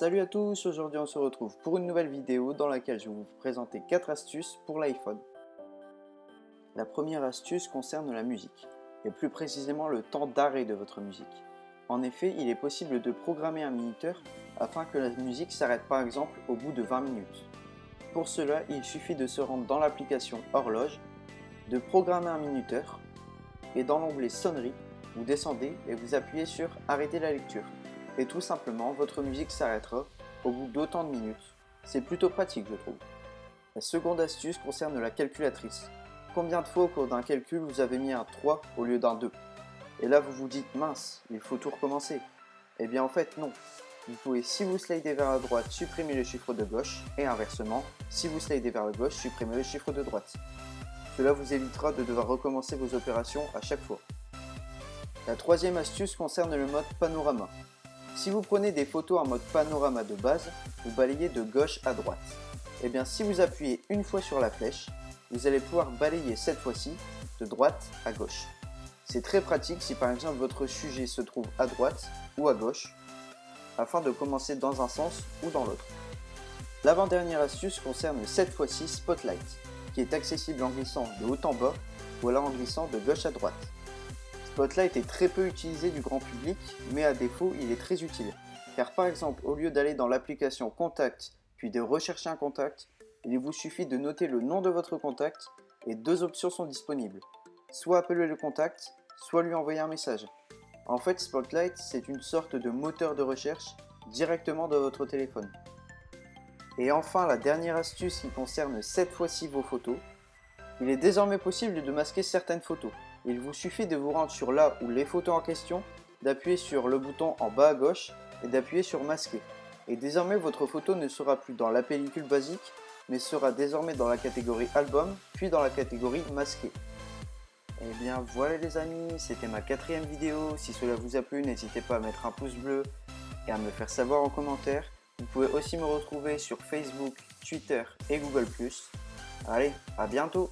Salut à tous, aujourd'hui on se retrouve pour une nouvelle vidéo dans laquelle je vais vous présenter 4 astuces pour l'iPhone. La première astuce concerne la musique, et plus précisément le temps d'arrêt de votre musique. En effet, il est possible de programmer un minuteur afin que la musique s'arrête par exemple au bout de 20 minutes. Pour cela, il suffit de se rendre dans l'application Horloge, de programmer un minuteur, et dans l'onglet Sonnerie, vous descendez et vous appuyez sur Arrêter la lecture. Et tout simplement, votre musique s'arrêtera au bout d'autant de minutes. C'est plutôt pratique, je trouve. La seconde astuce concerne la calculatrice. Combien de fois au cours d'un calcul vous avez mis un 3 au lieu d'un 2? Et là vous vous dites, mince, il faut tout recommencer. Eh bien en fait non. Vous pouvez, si vous slidez vers la droite, supprimer le chiffre de gauche, et inversement, si vous slidez vers la gauche, supprimer le chiffre de droite. Cela vous évitera de devoir recommencer vos opérations à chaque fois. La troisième astuce concerne le mode panorama. Si vous prenez des photos en mode panorama de base, vous balayez de gauche à droite. Et bien si vous appuyez une fois sur la flèche, vous allez pouvoir balayer cette fois-ci de droite à gauche. C'est très pratique si par exemple votre sujet se trouve à droite ou à gauche, afin de commencer dans un sens ou dans l'autre. L'avant-dernière astuce concerne cette fois-ci Spotlight, qui est accessible en glissant de haut en bas ou alors en glissant de gauche à droite. Spotlight est très peu utilisé du grand public, mais à défaut, il est très utile. Car par exemple, au lieu d'aller dans l'application Contact, puis de rechercher un contact, il vous suffit de noter le nom de votre contact et deux options sont disponibles. Soit appeler le contact, soit lui envoyer un message. En fait, Spotlight, c'est une sorte de moteur de recherche directement dans votre téléphone. Et enfin, la dernière astuce qui concerne cette fois-ci vos photos. Il est désormais possible de masquer certaines photos. Il vous suffit de vous rendre sur là où les photos en question, d'appuyer sur le bouton en bas à gauche et d'appuyer sur masquer. Et désormais votre photo ne sera plus dans la pellicule basique, mais sera désormais dans la catégorie album, puis dans la catégorie masqué. Et bien voilà les amis, c'était ma 4e vidéo. Si cela vous a plu, n'hésitez pas à mettre un pouce bleu et à me faire savoir en commentaire. Vous pouvez aussi me retrouver sur Facebook, Twitter et Google+. Allez, à bientôt!